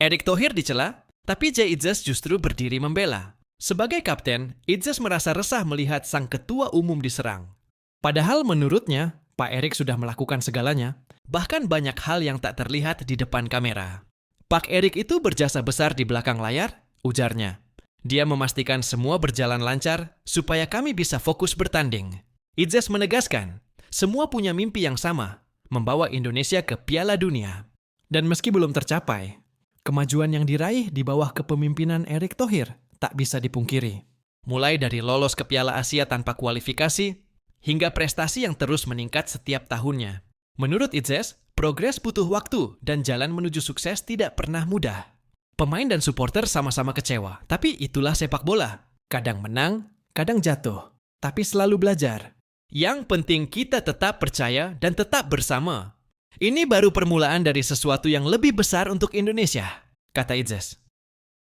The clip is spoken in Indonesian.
Erick Thohir dicela, tapi Jay Itzes justru berdiri membela. Sebagai kapten, Itzes merasa resah melihat sang ketua umum diserang. Padahal menurutnya, Pak Erick sudah melakukan segalanya, bahkan banyak hal yang tak terlihat di depan kamera. Pak Erick itu berjasa besar di belakang layar, ujarnya. Dia memastikan semua berjalan lancar supaya kami bisa fokus bertanding. Itzes menegaskan, semua punya mimpi yang sama, membawa Indonesia ke Piala Dunia. Dan meski belum tercapai, kemajuan yang diraih di bawah kepemimpinan Erick Thohir tak bisa dipungkiri. Mulai dari lolos ke Piala Asia tanpa kualifikasi, hingga prestasi yang terus meningkat setiap tahunnya. Menurut Itzes, progres butuh waktu dan jalan menuju sukses tidak pernah mudah. Pemain dan supporter sama-sama kecewa, tapi itulah sepak bola. Kadang menang, kadang jatuh, tapi selalu belajar. Yang penting kita tetap percaya dan tetap bersama. Ini baru permulaan dari sesuatu yang lebih besar untuk Indonesia, kata Itzes.